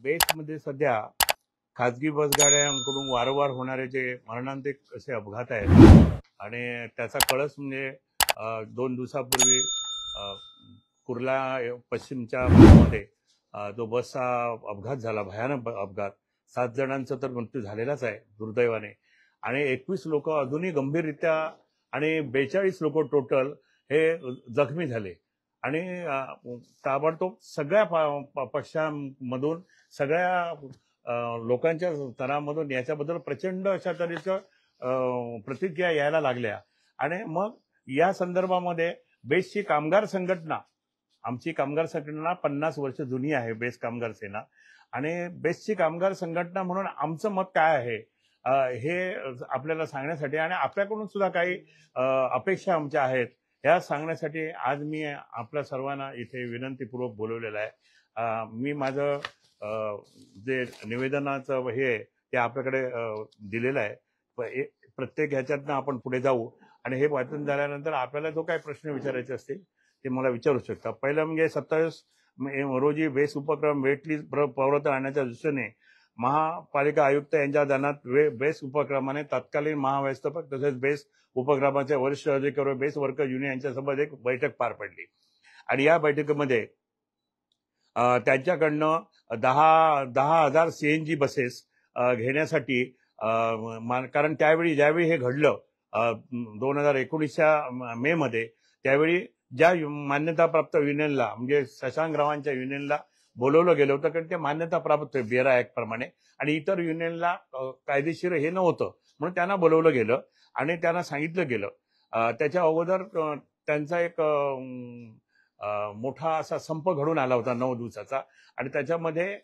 बेसमध्ये सध्या खाजगी बसगाड्यांकडून वारंवार होणारे जे मरणांतिक असे अपघात आहेत आणि त्याचा कळस म्हणजे 2 दिवसापूर्वी अ, कुर्ला पश्चिमच्या भागामध्ये जो बसचा अपघात झाला, भयानक अपघात. 7 जणांचा तर मृत्यू झालेलाच आहे दुर्दैवाने आणि 21 लोक अजूनही गंभीररित्या आणि 42 लोक टोटल हे जखमी झाले आणि ताबडतोब सगळ्या पक्षांमधून सगळ्या लोकांच्या स्तरामधून याच्याबद्दल प्रचंड अशा तऱ्हेचं प्रतिक्रिया यायला लागल्या आणि मग या संदर्भामध्ये बेस्टची कामगार संघटना, आमची कामगार संघटना 50 वर्ष जुनी आहे, बेस्ट कामगार सेना, आणि बेस्टची कामगार संघटना म्हणून आमचं मत काय आहे हे आपल्याला सांगण्यासाठी आणि आपल्याकडून सुद्धा काही अपेक्षा आमच्या आहेत या सांगण्यासाठी आज मी आपल्या सर्वांना इथे विनंतीपूर्वक बोलवलेलं आहे. मी माझं जे निवेदनाचं हे आहे ते आपल्याकडे दिलेलं आहे. प्रत्येक ह्याच्यातनं आपण पुढे जाऊ आणि हे वाचन झाल्यानंतर आपल्याला जो काही प्रश्न विचारायचे असतील ते मला विचारू शकता. पहिलं म्हणजे 27 रोजी बेस्ट उपक्रम वेटलिस्ट प्रवर्तन आणण्याच्या दृष्टीने महापालिका आयुक्त यांच्या दानात बेस्ट उपक्रमाने तत्कालीन महाव्यवस्थापक तसेच बेस्ट उपक्रमाचे वरिष्ठ अधिकारी बेस्ट वर्कर युनियन यांच्यासोबत एक बैठक पार पडली आणि या बैठकीमध्ये त्यांच्याकडनं 10,000 CNG बसेस घेण्यासाठी कारण त्यावेळी ज्यावेळी हे घडलं 2019च्या मे मध्ये, त्यावेळी ज्या मान्यताप्राप्त युनियनला म्हणजे शशांकरावांच्या युनियनला बोलवलं गेलं होतं कारण ते मान्यता प्राप्त आहे बेरा ऍक्ट प्रमाणे आणि इतर युनियनला कायदेशीर हे नव्हतं म्हणून त्यांना बोलवलं गेलं आणि त्यांना सांगितलं गेलं. त्याच्या अगोदर त्यांचा एक मोठा असा संप घडून आला होता 9 दिवसाचा आणि त्याच्यामध्ये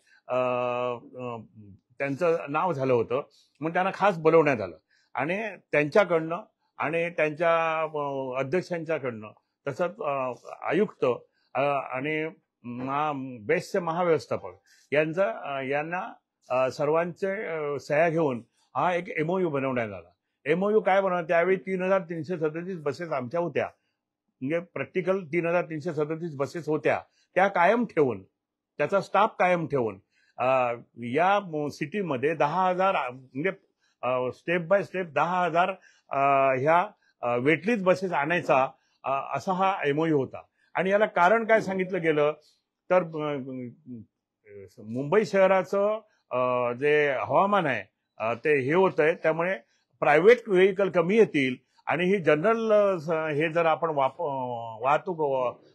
त्यांचं नाव झालं होतं म्हणून त्यांना खास बोलवण्यात आलं आणि त्यांच्याकडनं आणि त्यांच्या अध्यक्षांच्याकडनं तसंच आयुक्त आणि बेस्टचे महाव्यवस्थापक यांना सर्वांचे सह्या घेऊन हा एक MOU बनवण्यात आला. MOU काय बनवला त्यावेळी 3,337 बसेस आमच्या होत्या, म्हणजे प्रॅक्टिकल 3,337 बसेस होत्या, त्या कायम ठेवून त्याचा स्टाफ कायम ठेवून या सिटीमध्ये 10,000 म्हणजे स्टेप बाय स्टेप 10,000 ह्या वेटलिस्ट बसेस आणायचा असा हा MOU होता. आणि याला कारण काय सांगितलं गेलं तर मुंबई शहराचं जे हवामान आहे ते हे होत आहे, त्यामुळे प्रायव्हेट व्हेकल कमी येतील आणि ही जनरल हे जर आपण वाहतूक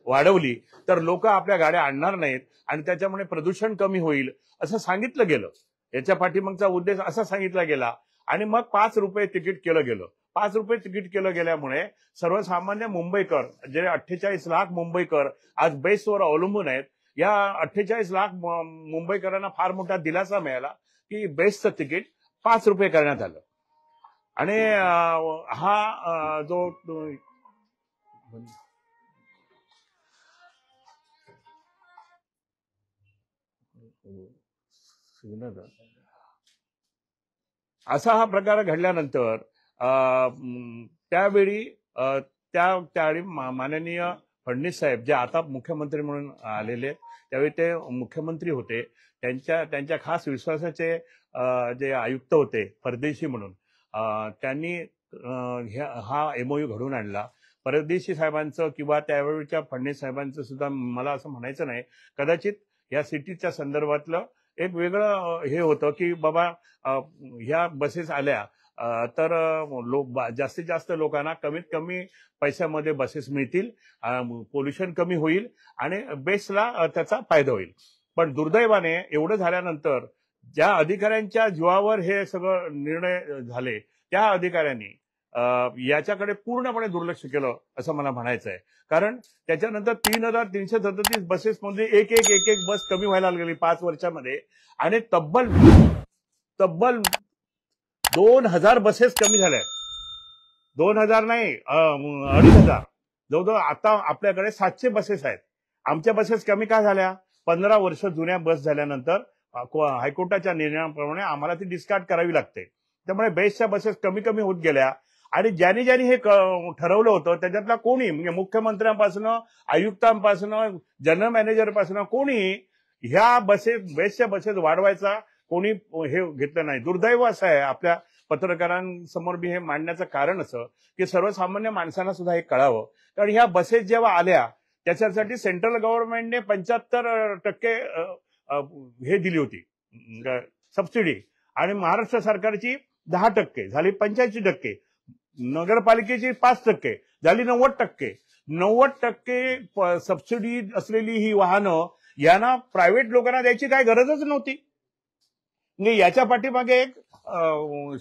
वाढवली तर लोक आपल्या गाड्या आणणार नाहीत आणि त्याच्यामुळे प्रदूषण कमी होईल असं सांगितलं गेलं. याच्या पाठीमागचा उद्देश असा सांगितला गेला आणि मग 5 रुपये तिकीट केलं गेलं. 5 रुपये तिकीट केलं गेल्यामुळे सर्वसामान्य मुंबईकर जे 48 लाख मुंबईकर आज बेस्टवर अवलंबून आहेत, या 48 लाख मुंबईकरांना फार मोठा दिलासा मिळाला की बेस्टचं तिकीट 5 रुपये करण्यात आलं आणि हा जो असा हा प्रकार घडल्यानंतर त्यावेळी त्यावेळी माननीय फडणवीस साहेब जे आता मुख्यमंत्री म्हणून आलेले, त्यावेळी ते मुख्यमंत्री होते, त्यांच्या खास विश्वासाचे जे आयुक्त होते परदेशी म्हणून, त्यांनी हा MOU घडून आणला. परदेशी साहेबांचं किंवा त्यावेळीच्या फडणवीस साहेबांचं सुद्धा मला असं म्हणायचं नाही, कदाचित या सिटीच्या संदर्भातलं एक वेगळं हे होतं की बाबा ह्या बसेस आल्या तर जास्तीत जास्त लोकांना कमीत कमी पैशामध्ये बसेस मिळतील, पोल्युशन कमी होईल आणि बेस्टला त्याचा फायदा होईल. पण दुर्दैवाने एवढं झाल्यानंतर ज्या अधिकाऱ्यांच्या जीवावर हे सगळं निर्णय झाले त्या अधिकाऱ्यांनी याच्याकडे पूर्णपणे दुर्लक्ष केलं असं मला म्हणायचं आहे. कारण त्याच्यानंतर 3,337 बसेसमध्ये एक बस कमी व्हायला लागली 5 वर्षामध्ये आणि तब्बल 2,000 बसेस कमी झाल्या. 2,000 नाही, 2,500. जवळजवळ आता आपल्याकडे 700 बसेस आहेत. आमच्या बसेस कमी का झाल्या? 15 वर्ष जुन्या बस झाल्यानंतर हायकोर्टाच्या निर्णयाप्रमाणे आम्हाला ती डिस्कार्ड करावी लागते. त्यामुळे बेस्टच्या बसेस कमी कमी होत गेल्या आणि ज्यांनी हे ठरवलं होतं त्याच्यातला कोणी म्हणजे मुख्यमंत्र्यांपासून आयुक्तांपासून जनरल मॅनेजरपासून कोणी ह्या बेस्टच्या बसेस वाढवायचा कोणी हे घेतलं नाही. दुर्दैव असं आहे आपल्या पत्रकारांसमोर मी हे मांडण्याचं कारण असं की सर्वसामान्य माणसांना सुद्धा हे कळावं. कारण ह्या बसेस जेव्हा आल्या त्याच्यासाठी सेंट्रल गव्हर्नमेंटने 75% हे दिली होती सबसिडी, आणि महाराष्ट्र सरकारची 10% झाली 85%, नगरपालिकेची 5% झाली 90%. 90% सबसिडी असलेली ही वाहनं यांना प्रायव्हेट लोकांना द्यायची काय गरजच नव्हती. म्हणजे याच्या पाठीमागे एक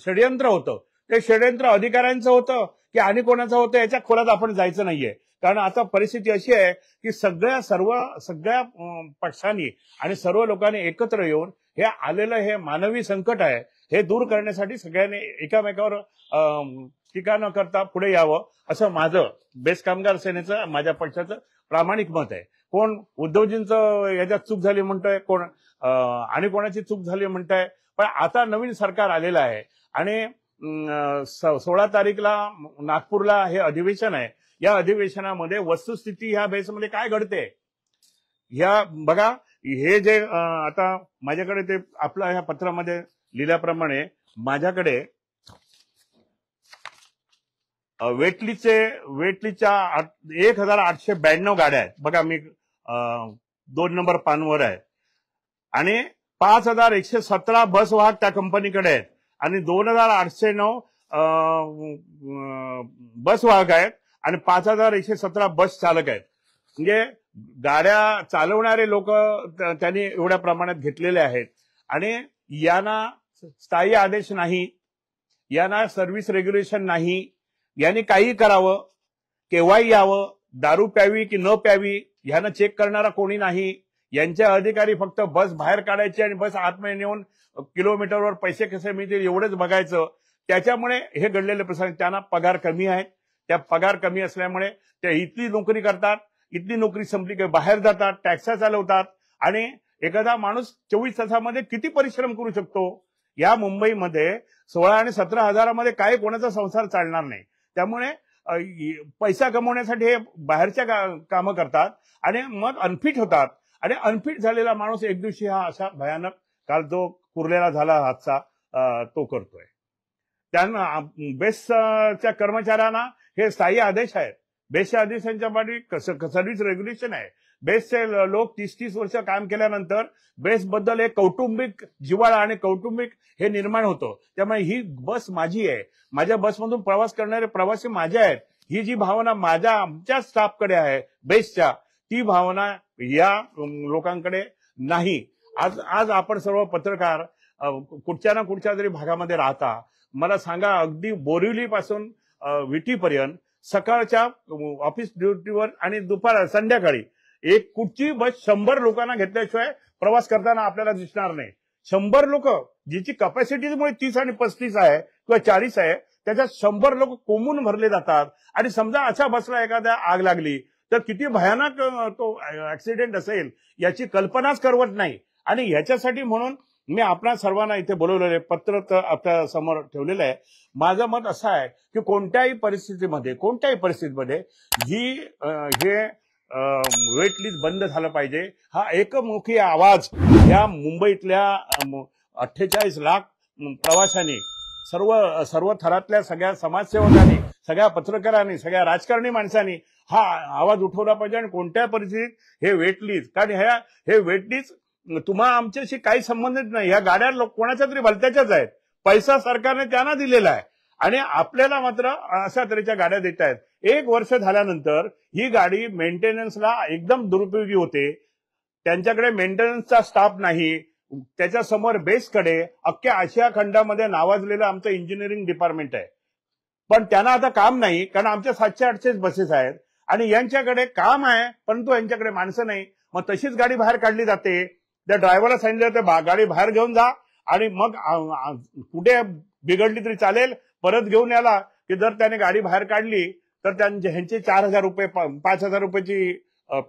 षडयंत्र होतं. ते षडयंत्र अधिकाऱ्यांचं होतं की आणि कोणाचं होतं याच्या खोलात आपण जायचं नाहीये. कारण आता परिस्थिती अशी आहे की सगळ्या पक्षांनी आणि सर्व लोकांनी एकत्र येऊन हे आलेलं हे मानवी संकट आहे हे दूर करण्यासाठी सगळ्यांनी एकामेकावर टीका न करता पुढे यावं असं माझं बेस्ट कामगार सेनेचं माझ्या पक्षाचं प्रामाणिक मत आहे. कोण उद्धवजींचं याच्यात चूक झाली म्हणतोय, कोण आणि कोणाची चूक झाली म्हणताय. पण आता नवीन सरकार आलेलं आहे आणि 16 तारीखला नागपूरला हे अधिवेशन आहे. या अधिवेशनामध्ये वस्तुस्थिती ह्या बेसमध्ये काय घडते ह्या बघा. हे जे आता माझ्याकडे ते आपल्या ह्या पत्रामध्ये लिहिल्याप्रमाणे माझ्याकडे वेटलिस्टच्या 1892 गाड्या आहेत बघा. मी 2 नंबर पानवर आहे आणि 5117 बस वाहक त्या कंपनीकडे आहेत आणि 2809 बस वाहक आहेत आणि 5117 बस चालक आहेत. म्हणजे गाड्या चालवणारे लोक त्यांनी एवढ्या प्रमाणात घेतलेले आहेत आणि यांना स्थायी आदेश नाही, यांना सर्व्हिस रेग्युलेशन नाही. यांनी काही करावं, केव्हाही यावं, दारू प्यावी की न प्यावी ह्यानं चेक करणारा कोणी नाही. यांचे अधिकारी फक्त बस बाहेर काढायची आणि बस आतमध्ये नेऊन किलोमीटरवर पैसे कसे मिळतील एवढंच बघायचं. त्याच्यामुळे हे घडलेले प्रसंग. त्यांना पगार कमी आहेत. त्या पगार कमी असल्यामुळे ते इथली नोकरी करतात, इथली नोकरी संपली की बाहेर जातात, टॅक्सी चालवतात आणि एखादा माणूस 24 तासामध्ये किती परिश्रम करू शकतो. या मुंबईमध्ये 16 आणि 17 हजारामध्ये काय कोणाचा संसार चालणार नाही. त्यामुळे पैसा कमवण्यासाठी हे बाहेरच्या कामं करतात आणि मग अनफिट होतात आणि अनफिट झालेला माणूस एक दिवशी हा अशा भयानक काल जो कुर्लेला झाला हादसा तो करतोय. त्यांना बेस्टच्या कर्मचाऱ्यांना हे स्थायी आदेश आहेत. बेस्टच्या आदेशांच्या पाठी सर्व्हिस रेग्युलेशन आहे. बेस्टचे लोक 30-30 वर्ष काम केल्यानंतर बेस्टबद्दल एक कौटुंबिक जिव्हाळा आणि कौटुंबिक हे निर्माण होतं. त्यामुळे ही बस माझी आहे, माझ्या बसमधून प्रवास करणारे प्रवासी माझे आहेत, ही जी भावना आमच्या स्टाफकडे आहे बेस्टच्या, ती भावना या लोकांकडे नाही. आज आपण सर्व पत्रकार कुठच्या ना कुठच्या तरी भागामध्ये राहता. मला सांगा, अगदी बोरिवलीपासून विटीपर्यंत सकाळच्या ऑफिस ड्युटीवर आणि संध्याकाळी एक कुठची बस 100 लोकांना घेतल्याशिवाय प्रवास करताना आपल्याला दिसणार नाही. 100 लोक, जिची कपॅसिटी 30 आणि 35 आहे किंवा 40 आहे, त्याच्यात 100 लोक कोंबून भरले जातात. आणि समजा अशा बसला एखाद्या आग लागली तर किती भयानक तो ऍक्सिडेंट असेल याची कल्पनाच करवत नाही. आणि ह्याच्यासाठी म्हणून मी आपणा सर्वांना इथे बोलवलेले पत्र आपल्या समोर ठेवलेलं आहे. माझं मत असं आहे की कोणत्याही परिस्थितीमध्ये हे वेट लिस्ट बंद झालं पाहिजे. हा एकमुखी आवाज या मुंबईतल्या 48 लाख प्रवाशांनी, सर्व थरातल्या सगळ्या समाजसेवकांनी, सगळ्या पत्रकारांनी, सगळ्या राजकारणी माणसांनी हा आवाज उठवला पाहिजे. आणि कोणत्या परिस्थितीत हे वेट लिस्ट, कारण हे वेट लिस्ट तुम्हा आमच्याशी काही संबंधित नाही. या गाड्या कोणाच्या तरी भलत्याच्याच आहेत. पैसा सरकारने त्यांना दिलेला आहे आणि आपल्याला मात्र अशा तऱ्हेच्या गाड्या देत आहेत. 1 वर्ष झाल्यानंतर ही गाडी मेंटेनन्सला एकदम दुरुपयोगी होते. त्यांच्याकडे मेंटेनन्सचा स्टाफ नाही. त्याच्यासमोर बेस्टकडे अख्ख्या आशिया खंडामध्ये नावाजलेलं आमचं इंजिनिअरिंग डिपार्टमेंट आहे. पण त्यांना आता काम नाही, कारण आमच्या 700-800 बसेस आहेत आणि यांच्याकडे काम आहे परंतु यांच्याकडे माणसं नाही. मग तशीच गाडी बाहेर काढली जाते. त्या ड्रायव्हरला सांगितलं जातं गाडी बाहेर घेऊन जा आणि मग कुठे बिघडली तरी चालेल, परत घेऊन याला की जर त्याने गाडी बाहेर काढली तर ह्यांचे 4,000 रुपये 5,000 रुपयाची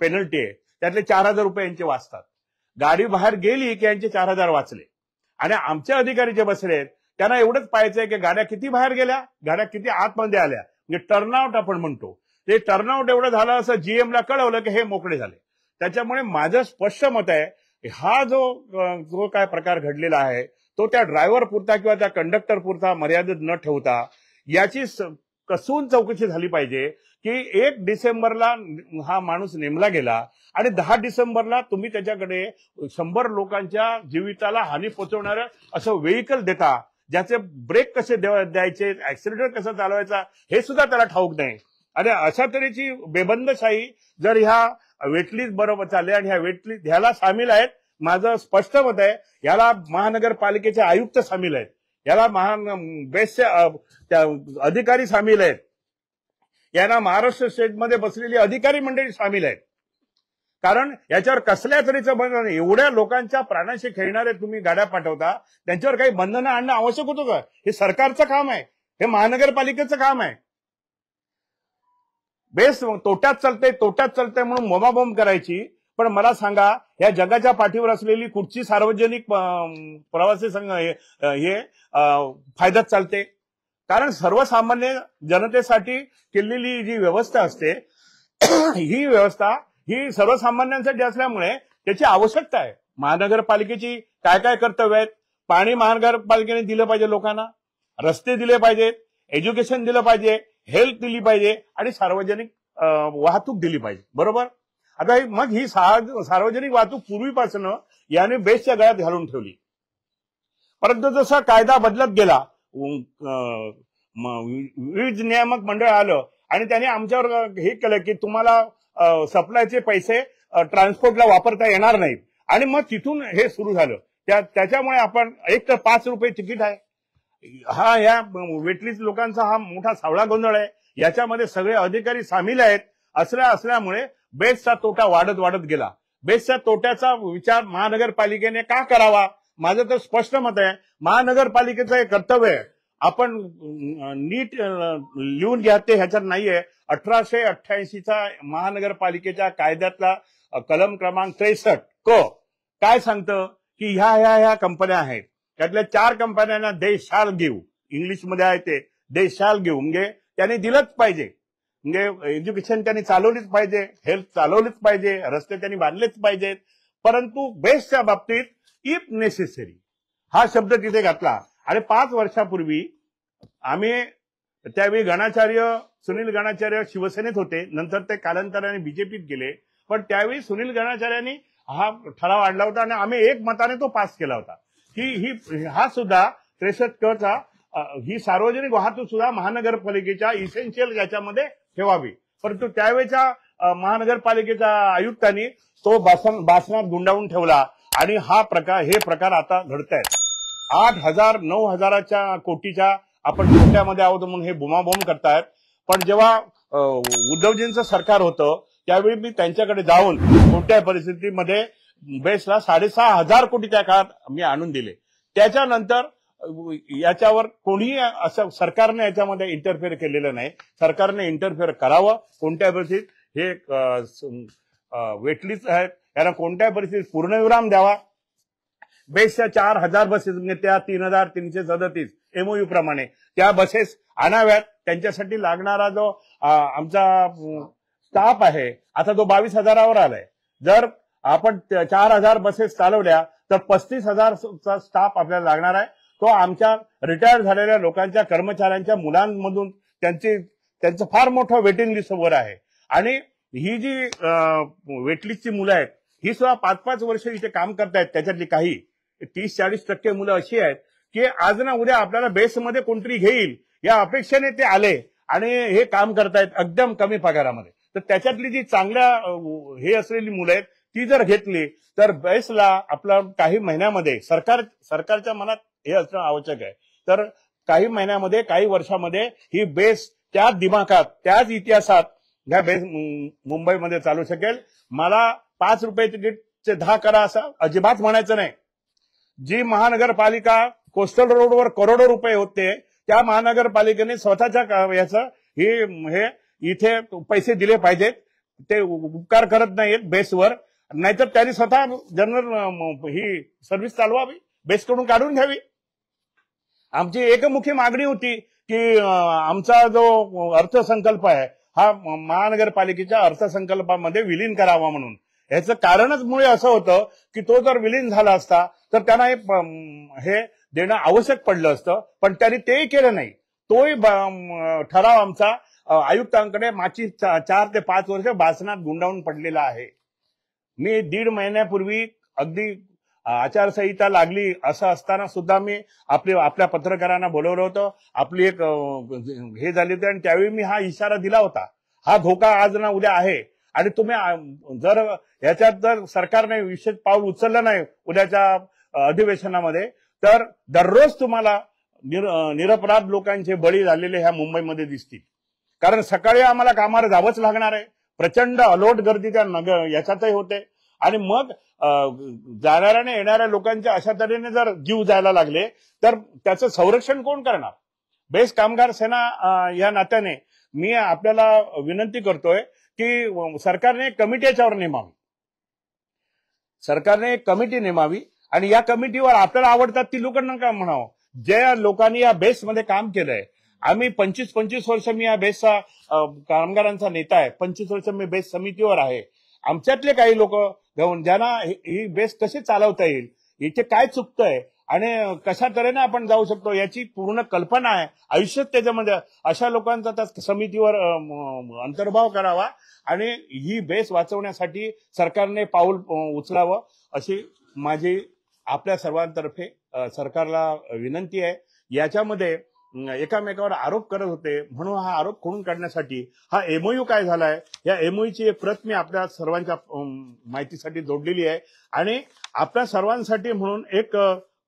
पेनल्टी आहे. त्यातले 4,000 रुपये यांचे वाचतात. गाडी बाहेर गेली की यांचे 4,000 वाचले. आणि आमचे अधिकारी जे बसलेत त्यांना एवढंच पाहायचंय की गाड्या किती बाहेर गेल्या, गाड्या किती आतमध्ये आल्या. म्हणजे टर्नआउट आपण म्हणतो ते टर्नआउट एवढं झालं असं जीएमला कळवलं की हे मोकळे झाले. त्याच्यामुळे माझं स्पष्ट मत आहे हा जो काय प्रकार घडलेला आहे तो त्या ड्रायव्हर पुरता किंवा त्या कंडक्टर पुरता मर्यादित न ठेवता याची कसून चौकशी झाली पाहिजे की 1 डिसेंबरला हा माणूस नेमला गेला आणि 10 डिसेंबरला तुम्ही त्याच्याकडे 100 लोकांच्या जीविताला हानी पोहोचवणारं असं व्हेइकल देता, ज्याचे ब्रेक कसे द्यायचे, ऍक्सिलेटर कसं चालवायचा हे सुद्धा त्याला ठाऊक नाही. आणि अशा तऱ्हेची बेबंदशाही जर ह्या वेटलिस्ट बरोबर चालले आणि ह्या वेटलिस्ट ह्याला सामील आहेत, माझं स्पष्ट मत आहे, याला महानगरपालिकेचे आयुक्त सामील आहेत, याला बेस्टचे अधिकारी सामील आहेत, यांना महाराष्ट्र स्टेटमध्ये बसलेली अधिकारी मंडळी सामील आहेत. कारण याच्यावर कसल्या तऱ्हेचं बंधन, एवढ्या लोकांच्या प्राणाशी खेळणारे तुम्ही गाड्या पाठवता, त्यांच्यावर काही बंधनं आणणं आवश्यक होतं का? हे सरकारचं काम आहे, हे महानगरपालिकेचं काम आहे. बेस तोट्यात चालतंय म्हणून बोंबाबोंब करायची. पण मला सांगा, या जगाच्या पाठीवर असलेली कुठची सार्वजनिक प्रवासी संघ हे फायद्यात चालते? कारण सर्वसामान्य जनतेसाठी केलेली जी व्यवस्था असते ही व्यवस्था ही सर्वसामान्यांसाठी असल्यामुळे त्याची आवश्यकता आहे. महानगरपालिकेची काय काय कर्तव्य आहेत? पाणी महानगरपालिकेने दिलं पाहिजे लोकांना, रस्ते दिले पाहिजेत, एज्युकेशन दिलं पाहिजे, हेल्थ दिली पाहिजे आणि सार्वजनिक वाहतूक दिली पाहिजे. बरोबर. आता मग ही सार्वजनिक वाहतूक पूर्वीपासून याने बेस्टच्या गळ्यात घालून ठेवली. परंतु जसा कायदा बदलत गेला, वीज नियामक मंडळ आलं आणि त्याने आमच्यावर हे केलं की तुम्हाला सप्लायचे पैसे ट्रान्सपोर्टला वापरता येणार नाहीत. आणि मग तिथून हे सुरू झालं. त्याच्यामुळे आपण एक तर 5 रुपये तिकीट आहे. हा या वेटलिस्ट लोकांचा हा मोठा सावळा गोंधळ आहे. याच्यामध्ये सगळे अधिकारी सामील आहेत. असल्यामुळे बेस्टचा तोटा वाढत गेला. बेस्टच्या तोट्याचा विचार महानगरपालिकेने का करावा? माझं तर स्पष्ट मत आहे, महानगरपालिकेचं हे कर्तव्य आहे. आपण नीट लिहून घ्या, ते ह्याच्यात नाहीये. 1888चा महानगरपालिकेच्या कायद्यातला कलम क्रमांक 63 काय सांगतं की ह्या कंपन्या आहेत, त्यातल्या 4 कंपन्यांना दे शॅल गिव्ह, इंग्लिशमध्ये आहे ते दे शॅल गिव्ह, म्हणजे त्यांनी दिलंच पाहिजे. म्हणजे एज्युकेशन त्यांनी चालवलीच पाहिजे, हेल्थ चालवलीच पाहिजे, रस्ते त्यांनी बांधलेच पाहिजेत. परंतु बेस्टच्या बाबतीत इफ नेसेसरी हा शब्द तिथे घातला. आणि 5 वर्षापूर्वी आम्ही त्यावेळी सुनील गणाचार्य शिवसेनेत होते, नंतर ते कालांतराने बीजेपीत गेले. पण त्यावेळी सुनील गणाचार्यांनी हा ठराव आणला होता आणि आम्ही एक मताने तो पास केला होता की हा सुद्धा 63 ही सार्वजनिक वाहतूक सुद्धा महानगरपालिकेच्या इसेन्शियल याच्यामध्ये ठेवावी. परंतु त्यावेळेच्या महानगरपालिकेच्या आयुक्तांनी तो भाषणात गुंडाळून ठेवला आणि हे प्रकार आता घडतायत. 8,000 9,000 कोटीच्या आपण तोट्यामध्ये आहोत म्हणून हे बोंबाबोंब करतायत. पण जेव्हा उद्धवजींचं सरकार होतं त्यावेळी मी त्यांच्याकडे जाऊन कोणत्या परिस्थितीमध्ये बेस्टला 6,500 कोटी त्या काळात मी आणून दिले. त्याच्यानंतर याच्यावर कोणीही असं सरकारने याच्यामध्ये इंटरफेअर केलेलं नाही. सरकारने इंटरफेअर करावं. कोणत्या परिस्थितीत हे वेटलिस्ट आहेत यांना कोणत्या परिस्थितीत पूर्णविराम द्यावा. बेस्टच्या 4,000 बसेस म्हणजे त्या 3,337 एमओयू प्रमाणे त्या बसेस आणाव्यात. त्यांच्यासाठी लागणारा जो आमचा स्टाफ आहे आता तो 22,000वर आलाय. जर आपण 4,000 बसेस चालवल्या तर 35,000चा स्टाफ आपल्याला लागणार आहे. तो आमच्या रिटायर्ड झालेल्या लोकांच्या कर्मचाऱ्यांच्या मुलांमधून त्यांचं फार मोठं वेटिंग लिस्टवर आहे. आणि ही जी वेटलिस्टची मुलं आहेत ही सुद्धा 5-5 वर्ष इथे काम करतायत. त्याच्यातली काही 30-40% मुलं अशी आहेत की आज ना उद्या आपल्याला बेसमध्ये कोणतरी घेईल या अपेक्षेने ते आले आणि हे काम करतायत एकदम कमी पगारामध्ये. तर त्याच्यातली जी चांगल्या हे असलेली मुलं आहेत ती जर घेतली तर बेसला आपला काही महिन्यामध्ये सरकारच्या मनात हे असणं आवश्यक आहे. तर काही महिन्यामध्ये काही वर्षामध्ये ही बेस त्याच दिमागात त्याच इतिहासात ह्या बेस मुंबईमध्ये चालू शकेल. मला 5 रुपये तिकीटचे 10 करा असं अजिबात म्हणायचं नाही. जी महानगरपालिका कोस्टल रोडवर करोडो रुपये होते त्या महानगरपालिकेने स्वतःच्या याचं हे इथे पैसे दिले पाहिजेत. ते उपकार करत नाहीत बेसवर. नाहीतर त्यांनी स्वतः जनरल ही सर्व्हिस चालवावी, बेसकडून काढून घ्यावी. आमची एकमुखी मागणी होती की आमचा जो अर्थसंकल्प आहे हा महानगरपालिकेच्या अर्थसंकल्पामध्ये विलीन करावा म्हणून. याचं कारणच मुळे असं होतं की तो जर विलीन झाला असता तर त्यांना हे देणं आवश्यक पडलं असतं, पण त्यांनी तेही केलं नाही. तोही ठराव आमचा आयुक्तांकडे मागची 4 ते 5 वर्ष भासणात गुंडाळून पडलेला आहे. मी 1.5 महिन्यापूर्वी अगदी आचारसंहिता लागली असं असताना सुद्धा मी आपल्या पत्रकारांना बोलवलं होतं. आपली एक हे झाली होती आणि त्यावेळी मी हा इशारा दिला होता. हा धोका आज ना उद्या आहे आणि तुम्ही जर याच्यात जर सरकारने विशेष पाऊल उचललं नाही उद्याच्या अधिवेशनामध्ये तर दररोज तुम्हाला निरपराध लोकांचे बळी झालेले ह्या मुंबईमध्ये दिसतील. कारण सकाळी आम्हाला कामाला जावंच लागणार आहे. प्रचंड अलोट गर्दी त्या याच्यातही होते आणि मग जाणाऱ्या आणि येणाऱ्या लोकांच्या अशा तऱ्हेने जर जीव जायला लागले तर त्याचं संरक्षण कोण करणार? बेस्ट कामगार सेना या नात्याने मी आपल्याला विनंती करतोय की सरकारने एक कमिटी याच्यावर नेमावी. सरकारने एक कमिटी नेमावी आणि या कमिटीवर आपल्याला आवडतात ती लोकांना का म्हणावं. ज्या लोकांनी या बेसमध्ये काम केलंय, आम्ही 25 वर्ष मी या बेसचा कामगारांचा नेता आहे. 25 वर्ष मी बेस समितीवर आहे. आमच्यातले काही लोक घेऊन ज्यांना ही बेस कशी चालवता येईल, इथे काय चुकतंय आणि कशा तऱ्हेने आपण जाऊ शकतो याची पूर्ण कल्पना आहे. आयुष्यात त्याच्यामध्ये अशा लोकांचा त्या समितीवर अंतर्भाव करावा आणि ही बेस वाचवण्यासाठी सरकारने पाऊल उचलावं अशी माझी आपल्या सर्वांतर्फे सरकारला विनंती आहे. याच्यामध्ये एकामेकावर आरोप करत होते म्हणून हा आरोप खोडून काढण्यासाठी हा एमओयू काय झालाय, या एमओयूची एक प्रत मी आपल्या सर्वांच्या माहितीसाठी जोडलेली आहे आणि आपल्या सर्वांसाठी म्हणून एक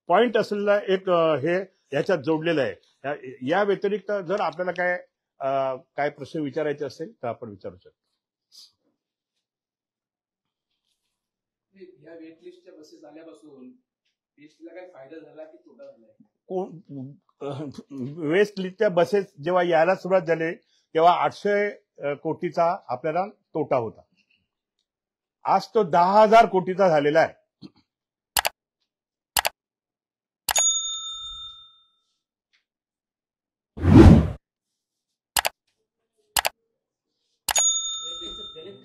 पॉइंट असलेला एक हे याच्यात जोडलेलं आहे. या व्यतिरिक्त जर आपल्याला काय प्रश्न विचारायचे असेल तर आपण विचारू शकतो. या वेट लिस्टच्या बसेस आल्यापासून लिस्टला काय फायदा झाला की तोटा झालाय? वेस्ट लिस्टच्या बसेस जेव्हा यायला सुरुवात झाली तेव्हा 800 कोटीचा आपल्याला तोटा होता. आज तो 10,000 कोटीचा झालेला आहे.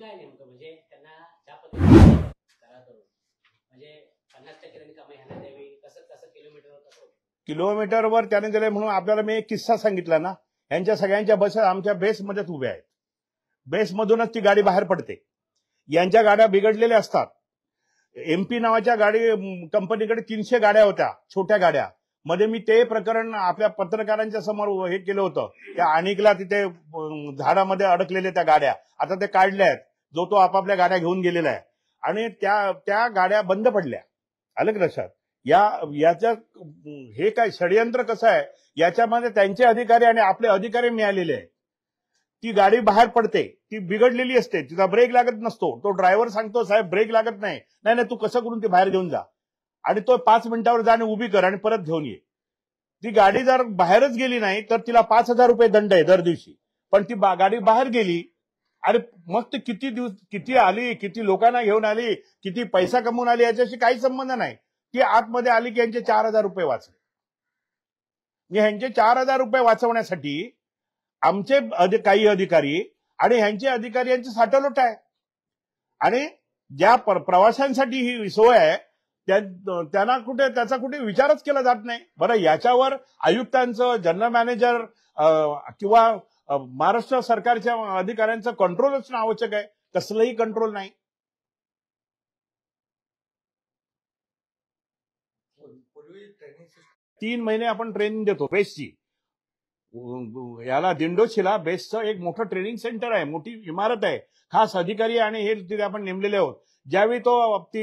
काय नेमकं म्हणजे त्यांना ज्या पद्धतीने करा करून म्हणजे 50% कमाई ह्याला द्यावी, कसं किलोमीटरवर कसं किलोमीटरवर त्याने दिले म्हणून आपल्याला मी एक किस्सा सांगितला ना. यांच्या सगळ्यांच्या बसेस आमच्या बेसमध्येच उभ्या आहेत. बेसमधूनच ती गाडी बाहेर पडते. यांच्या गाड्या बिघडलेल्या असतात. एमपी नावाच्या गाडी कंपनीकडे 300 गाड्या होत्या, छोट्या गाड्या. मध्ये मी ते प्रकरण आपल्या पत्रकारांच्या समोर हे केलं होतं. त्या अनेकला तिथे झाडामध्ये अडकलेल्या त्या गाड्या आता ते काढल्या आहेत. जो तो आपापल्या गाड्या घेऊन गेलेला आहे आणि त्या गाड्या बंद पडल्या. आलं की लक्षात? याच्या हे काय षडयंत्र कसं आहे, याच्यामध्ये त्यांचे अधिकारी आणि आपले अधिकारी मिळालेले आहेत. ती गाडी बाहेर पडते, ती बिघडलेली असते, तिचा ब्रेक लागत नसतो. तो ड्रायव्हर सांगतो साहेब ब्रेक लागत नाही. नाही तू कसं करून ती बाहेर घेऊन जा आणि तो 5 मिनिटावर जा आणि उभी कर आणि परत घेऊन ये. ती गाडी जर बाहेरच गेली नाही तर तिला 5,000 रुपये दंड आहे दर दिवशी. पण ती गाडी बाहेर गेली आणि मग ती किती आली, किती लोकांना घेऊन आली, किती पैसा कमवून आली याच्याशी काही संबंध नाही. ती आतमध्ये आली की यांचे 4,000 रुपये वाचले. ह्यांचे 4,000 रुपये वाचवण्यासाठी आमचे काही अधिकारी आणि ह्यांचे अधिकारी यांचे साठलोट आहे आणि ज्या प्रवाशांसाठी ही सोय आहे त्याचा कुठे विचारच केला जात नाही. बरं, याच्यावर आयुक्तांचं, जनरल मॅनेजर किंवा महाराष्ट्र सरकारच्या अधिकाऱ्यांचं कंट्रोल असणं आवश्यक आहे. कसलंही कंट्रोल नाही. पूर्वी ट्रेनिंग 3 महिने आपण ट्रेनिंग देतो बेसची. याला दिंडोशीला बेसचं एक मोठं ट्रेनिंग सेंटर आहे, मोठी इमारत आहे. खास अधिकारी आणि हे तिथे आपण नेमलेले आहोत. ज्यावेळी तो ती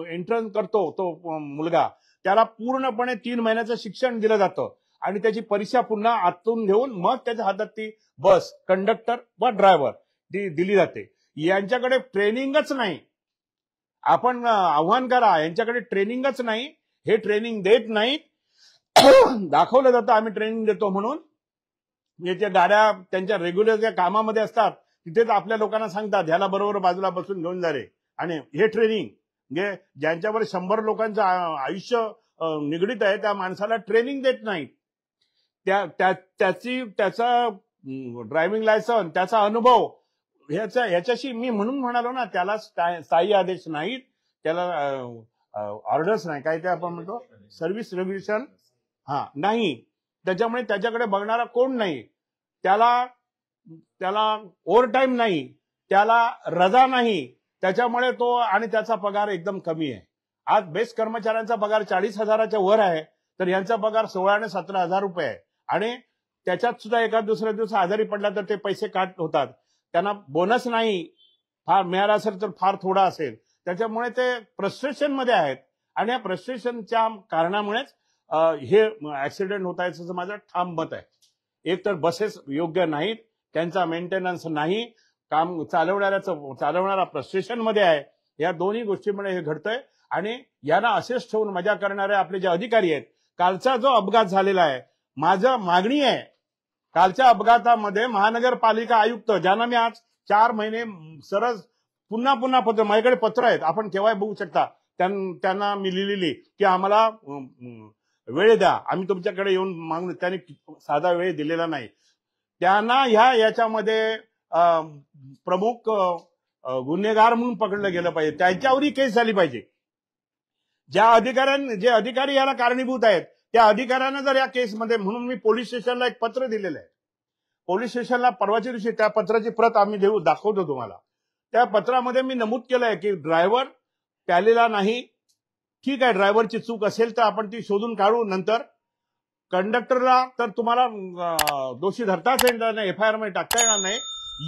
एंट्रन्स करतो तो मुलगा, त्याला पूर्णपणे 3 महिन्याचं शिक्षण दिलं जातं आणि त्याची परीक्षा पुन्हा आतून घेऊन मग त्याच्या हातात ती बस, कंडक्टर व ड्रायव्हर दिली जाते. यांच्याकडे ट्रेनिंगच नाही. आपण आव्हान करा, यांच्याकडे ट्रेनिंगच नाही. हे ट्रेनिंग देत नाही. दाखवलं जातं आम्ही ट्रेनिंग देतो म्हणून. याच्या गाड्या त्यांच्या रेग्युलर ज्या कामामध्ये असतात तिथेच आपल्या लोकांना सांगतात ह्याला बरोबर बाजूला बसून घेऊन जा रे. आणि हे ट्रेनिंग म्हणजे ज्यांच्यावर 100 लोकांचं आयुष्य निगडीत आहे त्या माणसाला ट्रेनिंग देत नाहीत. त्याचा ड्रायव्हिंग लायसन्स, त्याचा अनुभव याच्याशी मी म्हणून म्हणालो ना, त्याला स्थायी आदेश नाहीत, त्याला ऑर्डर्स नाही, काय ते आपण म्हणतो सर्व्हिस रेव्होल्युशन नाही. त्याच्यामुळे त्याच्याकडे बघणारा कोण नाही, त्याला ओव्हर टाइम नाही, त्याला रजा नाही, त्याच्यामुळे तो आणि त्याचा पगार एकदम कमी आहे. आज बेस्ट कर्मचाऱ्यांचा पगार 40,000च्या वर आहे, तर यांचा पगार 16 आणि 17,000 रुपये आहे. आणि त्याच्यात सुद्धा एका दुसऱ्या दिवसा आजारी पडला तर ते पैसे काट होतात. त्यांना बोनस नाही, फार मिळाला असेल तर फार थोडा असेल. त्याच्यामुळे ते फ्रस्ट्रेशन मध्ये आहेत आणि या फ्रस्ट्रेशनच्या कारणामुळेच हे ऍक्सिडेंट होत आहेत असं माझं ठाम मत आहे. एक तर बसेस योग्य नाहीत, त्यांचा मेंटेनन्स नाही, काम चालवणारा फ्रस्ट्रेशन मध्ये आहे. या दोन्ही गोष्टीमुळे हे घडतंय आणि यांना असेच ठेवून मजा करणारे आपले जे अधिकारी आहेत. कालचा जो अपघात झालेला आहे, माझं मागणी आहे, कालच्या अपघातामध्ये महानगरपालिका आयुक्त, ज्यांना मी आज 4 महिने सरळ पुन्हा पत्र, माझ्याकडे पत्र आहेत, आपण केव्हा बघू शकता, त्यांना मी लिहिलेली की आम्हाला वेळ द्या, आम्ही तुमच्याकडे येऊन मागून, त्यांनी साधा वेळ दिलेला नाही. त्यांना याच्यामध्ये प्रमुख गुन्हेगार म्हणून पकडलं गेलं पाहिजे, त्यांच्यावरही केस झाली पाहिजे. जे अधिकारी याला कारणीभूत आहेत त्या अधिकाऱ्यांना जर या केसमध्ये, म्हणून मी पोलीस स्टेशनला एक पत्र दिलेलं आहे. पोलीस स्टेशनला परवाच्या दिवशी त्या पत्राची प्रत आम्ही दाखवतो तुम्हाला. त्या पत्रामध्ये मी नमूद केलंय की ड्रायव्हर प्यालेला नाही, ठीक आहे, ड्रायव्हरची चूक असेल तर आपण ती शोधून काढू. नंतर कंडक्टरला तर तुम्हाला दोषी धरताच येणार नाही, FIR मध्ये टाकता येणार नाही.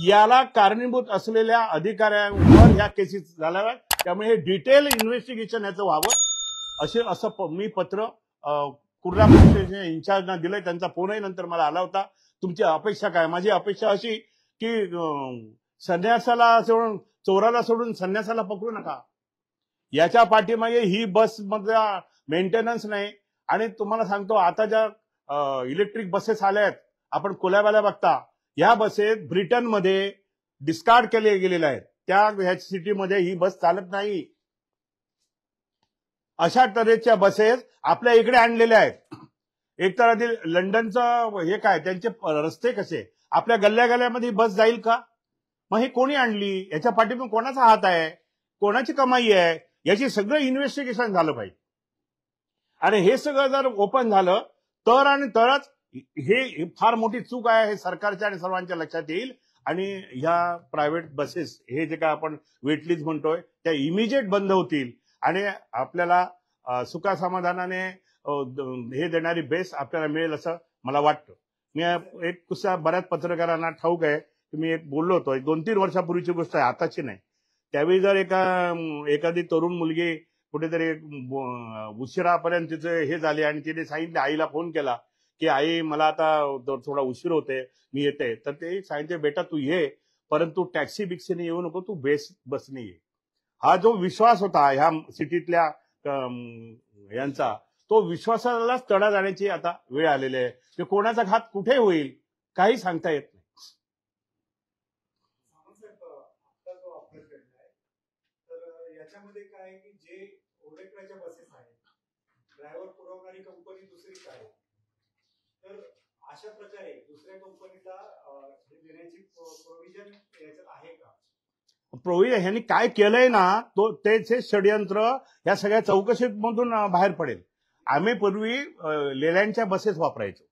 याला कारणीभूत असलेल्या अधिकाऱ्यांवर ह्या केसेस झाल्या, त्यामुळे हे डिटेल इन्व्हेस्टिगेशन याचं व्हावं असं मी पत्र कुर्ला पोलीस स्टेशन इन्चार्जना दिलंय. त्यांचा फोनही नंतर मला आला होता. तुमची अपेक्षा काय? माझी अपेक्षा अशी की संन्यासाला सोडून, चोराला सोडून संन्यासाला पकडू नका. याच्या पाठीमागे ही बस मधला मेंटेनन्स नाही. आणि तुम्हाला सांगतो, आता ज्या इलेक्ट्रिक बसेस आल्या आहेत, आपण कोल्याबाला बघता, या बसेस ब्रिटनमध्ये डिस्कार्ड केले गेलेल्या आहेत. त्या सिटीमध्ये ही बस चालत नाही. अशा तऱ्हेच्या बसेस आपल्या इकडे आणलेल्या आहेत. एक तर आधी लंडनचं हे काय, त्यांचे रस्ते कसे, आपल्या गल्ल्यामध्ये बस जाईल का? मग हे कोणी आणली? याच्या पाठीमागे कोणाचा हात आहे, कोणाची कमाई आहे, याची सगळं इन्व्हेस्टिगेशन झालं पाहिजे. आणि हे सगळं जर ओपन झालं तर आणि तरच हे फार मोठी चूक आहे, हे सरकारच्या आणि सर्वांच्या लक्षात येईल. आणि ह्या प्रायव्हेट बसेस, हे जे काय आपण वेटलिस्ट म्हणतोय, त्या इमिजिएट बंद होतील आणि आपल्याला सुखासमाधानाने हे देणारी बेस आपल्याला मिळेल असं मला वाटतं. मी एक कुस्सा बऱ्याच पत्रकारांना ठाऊक आहे की मी एक बोललो होतो, 2-3 वर्षापूर्वीची गोष्ट आहे, आताची नाही. त्यावेळी जर एखादी तरुण मुलगी कुठेतरी उशिरापर्यंत तिचे हे झाले आणि तिने सांगितले, आईला फोन केला की आई मला आता थोडा उशीर होते, मी येते. तर ते सांगितले, बेटा तू ये, परंतु टॅक्सी बिक्सीने येऊ नको, तू बसने ये. हा जो विश्वास होता ह्या सिटीतल्या यांचा, तो विश्वासालाच तडा जाण्याची आता वेळ आलेली आहे. की कोणाचा घात कुठे होईल काही सांगता येत नाही. याच्यामध्ये काय की जे ओडेक्राच्या बसेस आहेत, ड्रायव्हर पुरवणारी कंपनी दुसरी काय, तर अशा प्रकारे दुसऱ्या कंपनीला देण्याची प्रोव्हिजन याच्यात आहे का? प्रोव्हिजन ह्यांनी काय केलंय ना, त्याचे षडयंत्र या सगळ्या चौकशीमधून बाहेर पडेल. आम्ही पूर्वी लेलँडच्या बसेस वापरायचो.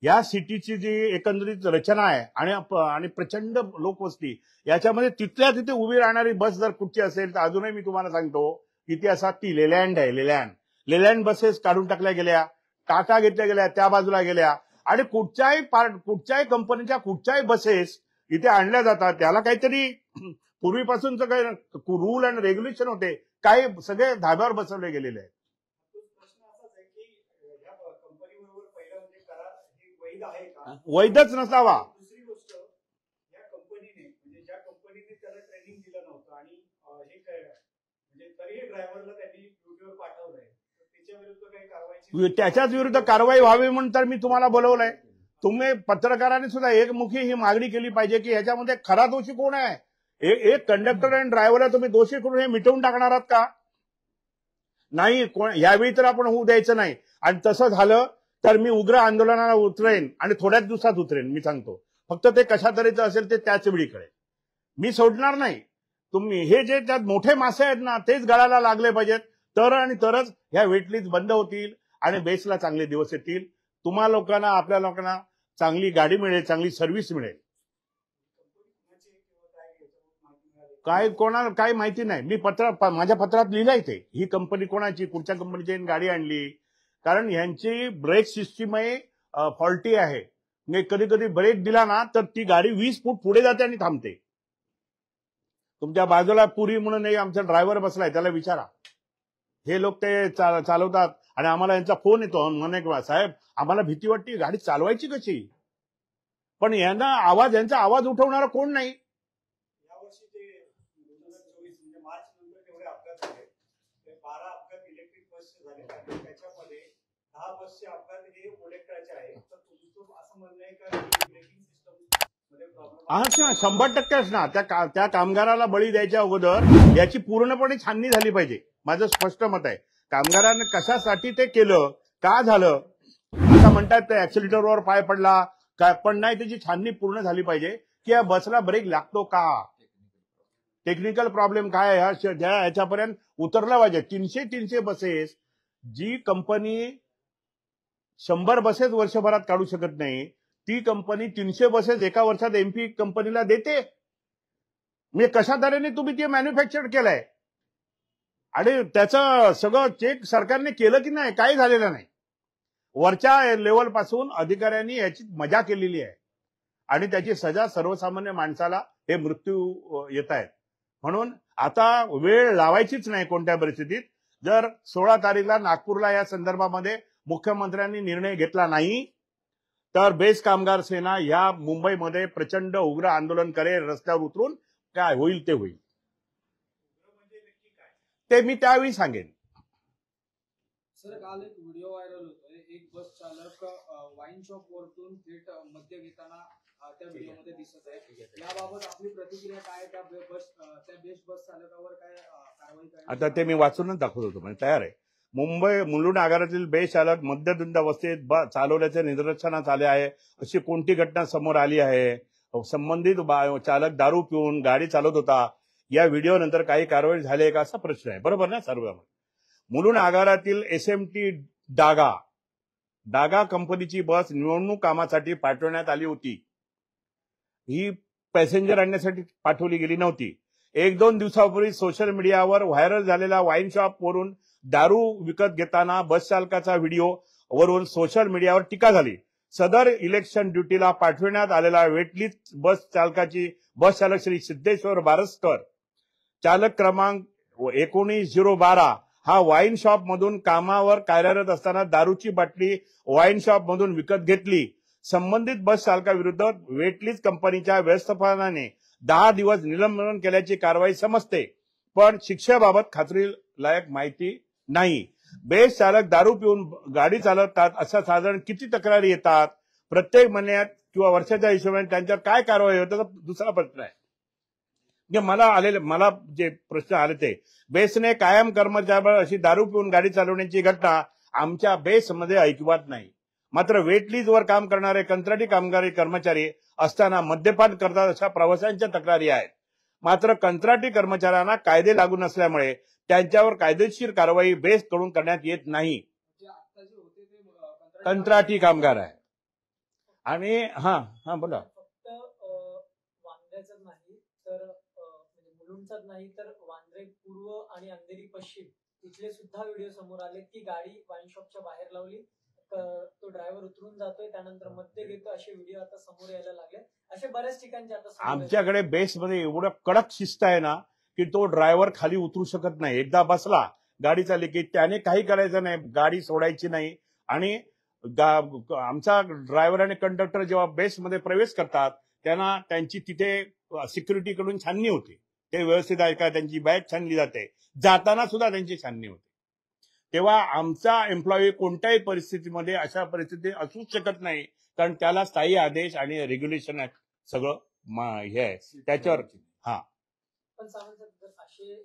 या सिटीची जी एकंदरीत रचना आहे आणि प्रचंड लोकवस्ती, याच्यामध्ये तिथल्या तिथे उभी राहणारी बस जर कुठची असेल तर अजूनही मी तुम्हाला सांगतो इतिहासात ती लेलँड आहे. लेलँड बसेस काढून टाकल्या गेल्या, टाटा घेतल्या गेल्या, त्या बाजूला गेल्या. आणि कुठच्याही कंपनीच्या कुठच्याही बसेस इथे आणल्या जातात. त्याला काहीतरी पूर्वीपासूनच काही रूल अँड रेग्युलेशन होते, काही सगळे धाब्यावर बसवले गेलेले आहेत. वैधच नसावा. दुसरी गोष्ट, या कंपनीने म्हणजे ज्या कंपनीने त्याला ट्रेनिंग दिलं नव्हतं आणि हे म्हणजे तरीही ड्रायव्हरला त्यांनी ड्युटीवर पाठवलंय, त्याच्या विरुद्ध काही कारवाई, त्याच्याच विरुद्ध कारवाई व्हावी म्हणून तर मी तुम्हाला बोलवलंय. तुम्ही पत्रकारांनी सुद्धा एकमुखी ही मागणी केली पाहिजे की ह्याच्यामध्ये खरा दोषी कोण आहे. एक कंडक्टर आणि ड्रायव्हरला तुम्ही दोषी करून हे मिटवून टाकणार आहात का? नाही, यावेळी तर आपण होऊ द्यायचं नाही. आणि तसं झालं तर मी उग्र आंदोलनाला उतरेन आणि थोड्याच दिवसात उतरेन. मी सांगतो, फक्त ते कशा तऱ्हेचं असेल ते त्याच वेळी कळेल. मी सोडणार नाही. तुम्ही हे जे त्यात मोठे मासे आहेत ना तेच गळाला लागले पाहिजेत, तरच ह्या वेटलीज बंद होतील आणि बेसला चांगले दिवस येतील. तुम्हा लोकांना, आपल्या लोकांना चांगली गाडी मिळेल, चांगली सर्व्हिस मिळेल. काय कोणाला काय माहिती नाही. मी माझ्या पत्रात लिहिलंय ते, ही कंपनी कोणाची, कुठच्या कंपनीची गाडी आणली. कारण यांची ब्रेक सिस्टीम फॉल्टी आहे. म्हणजे कधी कधी ब्रेक दिला ना तर ती गाडी 20 फूट पुढे जाते आणि थांबते. तुमच्या बाजूला पुरी म्हणून एक आमचा ड्रायव्हर बसलाय, त्याला विचारा. हे लोक ते चालवतात आणि आम्हाला यांचा फोन येतो, म्हणे साहेब आम्हाला भीती वाटते, गाडी चालवायची कशी. पण यांचा आवाज उठवणारा कोण नाही. यावर्षी ते 2024 म्हणजे मार्च नंतर जेवढे अपघात झाले ते 12 अपघात इलेक्ट्रिक बसचे झाले आणि त्याच्यामध्ये 10 बसचे अपघात हे ओलेक्ट्राचे आहेत. तर तुमचं असं म्हणणं आहे का ब्रेकिंग सिस्टम मध्ये प्रॉब्लेम? 100% ना. त्या कामगाराला बळी द्यायच्या अगोदर याची पूर्णपणे छाननी झाली पाहिजे. माझं स्पष्ट मत आहे. कामगारांनी कशासाठी ते केलं, का झालं, आता म्हणतात ते ऍक्सिलेटरवर पाय पडला काय, पण नाही, त्याची छाननी पूर्ण झाली पाहिजे की या बसला ब्रेक लागतो का, टेक्निकल प्रॉब्लेम काय ह्याच्यापर्यंत उतरला पाहिजे. 300 बसेस जी कंपनी 100 बसेस वर्षभरात काढू शकत नाही, ती कंपनी 300 बसेस एका वर्षात एमपी कंपनीला देते. म्हणजे कशा तऱ्हेने तुम्ही ते मॅन्युफॅक्चर केलंय आणि त्याचं सगळं चेक सरकारने केलं की नाही, काही झालेलं नाही. वरच्या लेवल पासून अधिकाऱ्यांनी याची मजा केलेली आहे आणि त्याची सजा सर्वसामान्य माणसाला हे मृत्यू येत आहेत. म्हणून आता वेळ लावायचीच नाही कोणत्या परिस्थितीत. जर 16 तारीखला नागपूरला या संदर्भामध्ये मुख्यमंत्र्यांनी निर्णय घेतला नाही तर बेस्ट कामगार सेना या मुंबईमध्ये प्रचंड उग्र आंदोलन करेल. रस्त्यावर उतरून काय होईल ते होईल, ते मी त्यावेळी सांगेन. सर, काल एक व्हिडिओ व्हायरल होतोय, एक बस चालक वाईन शॉप वरतून थेट मद्य घेताना त्या व्हिडिओमध्ये दिसत आहे. याबाबत आपली प्रतिक्रिया काय? त्या बेस्ट बस चालकावर काय कारवाई करण्यात? आता ते मी वाचूनच दाखवत होतो, म्हणजे तयार आहे. मुलुंड आगारातील बेस्ट चालक मद्यधुंद अवस्थेत चालवल्याचे निदर्शनास आले आहे. अशी कोणती घटना समोर आली आहे? संबंधित चालक दारू पिऊन गाडी चालवत होता. या व्हिडिओ नंतर काही कारवाई झाली आहे का, असा प्रश्न आहे. बरोबर ना सर्व. मुलुंड आगारातील SMT डागा कंपनीची बस निवडणूक कामासाठी पाठवण्यात आली होती. ही पॅसेंजर आणण्यासाठी पाठवली गेली नव्हती. 1-2 दिवसापूर्वी सोशल मीडियावर व्हायरल झालेला वाईन शॉप वरून दारू विकत घेताना बस चालकाचा व्हिडिओ वरून सोशल मीडियावर टीका झाली. सदर इलेक्शन ड्युटीला पाठवण्यात आलेला वेटलिस्ट बस चालक श्री सिद्धेश्वर बारस्कर, चालक क्रमांक 19-012, हा वाईन शॉप मधून कामावर कार्यरत असताना दारूची बाटली वाईन शॉप मधून विकत घेतली. संबंधित बस चालकाविरुद्ध वेटलिस्ट कंपनीच्या व्यवस्थापनाने 10 दिवस निलंबन केल्याची कारवाई समजते, पण शिक्षेबाबत खात्रीलायक माहिती नाही. बेस्ट चालक दारू पिऊन गाडी चालवतात अशा साधारण किती तक्रारी येतात प्रत्येक महिन्यात किंवा वर्षाच्या हिशोबाने, त्यांच्यावर काय कारवाई होते? दुसरा प्रश्न आहे. मला जे प्रश्न आले ते, बेसने कायम कर्मचाऱ्यावर अशी दारू पिऊन गाडी चालवण्याची घटना आमच्या बेसमध्ये ऐकिवात नाही. मात्र वेटलीजवर काम करणारे कंत्राटी कामगारी कर्मचारी असताना मद्यपान करतात अशा प्रवाशांच्या तक्रारी आहेत. मात्र कंत्राटी कर्मचाऱ्यांना कायदे लागू नसल्यामुळे त्यांच्यावर कायदेशीर कारवाई बेस कडून करण्यात येत नाही. कंत्राटी कामगार आहे. आणि बोला. फक्त वांद्र्याच नाही तर मुलुंडचाच नाही तर वांद्रे पूर्व आणि अंधेरी पश्चिम इथले सुद्धा व्हिडिओ समोर आले की गाडी वाईन शॉपच्या बाहेर लावली, तो ड्रायव्हर उतरून जातोय, त्यानंतर मद्य घेतो, असे व्हिडिओ आता समोर यायला लागले. असे बऱ्याच ठिकाणचे आता आमच्याकडे बेसमध्ये एवढं कडक शिस्त आहे ना की तो ड्रायव्हर खाली उतरू शकत नाही. एकदा बसला गाडी चालली की त्याने काही करायचं नाही, गाडी सोडायची नाही. आणि आमचा ड्रायव्हर आणि कंडक्टर जेव्हा बेसमध्ये प्रवेश करतात त्यांना त्यांची तिथे सिक्युरिटी कडून छाननी होते. ते व्यवस्थित आहे का, त्यांची बॅग छानली जाते, जाताना सुद्धा त्यांची छाननी होते. तेव्हा आमचा एम्प्लॉई कोणत्याही परिस्थितीमध्ये अशा परिस्थिती असूच शकत नाही, कारण त्याला स्थायी आदेश आणि रेग्युलेशन आहे सगळं हे आहे त्याच्यावर. पण सावंत सर, असे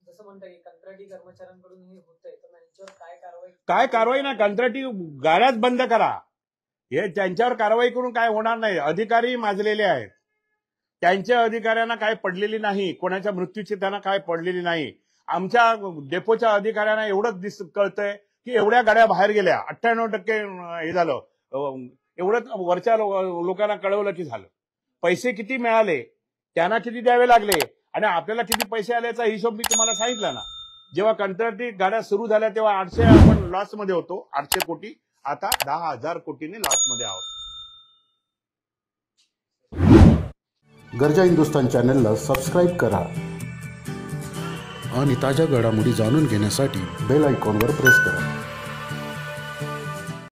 जसं म्हणता की कंत्राटी कर्मचाऱ्यांकडून हे होतंय, तर यांच्यावर काय कारवाई ना, कंत्राटी गाड्याच बंद करा. हे त्यांच्यावर कारवाई करून काय होणार नाही. अधिकारी माजलेले आहेत. त्यांच्या अधिकाऱ्यांना काय पडलेली नाही, कोणाच्या मृत्यूची त्यांना काय पडलेली नाही. आमच्या डेपोच्या अधिकाऱ्यांना एवढंच कळतंय की एवढ्या गाड्या बाहेर गेल्या, 98% हे झालं, एवढंच वरच्या लोकांना कळवलं की झालं. पैसे किती मिळाले, त्यांना किती द्यावे लागले आणि आपल्याला किती पैसे आल्याचा हिशोब मी तुम्हाला सांगितला ना. जेव्हा कंत्राटी गाड्या सुरू झाल्या तेव्हा 800 आपण लॉसमध्ये होतो, 800 कोटी. आता 10,000 कोटीने लॉसमध्ये आहोत. गरजा हिंदुस्तान चॅनलला सबस्क्राईब करा आणि ताज्या घडामोडी जाणून घेण्यासाठी बेल आयकॉनवर प्रेस करा.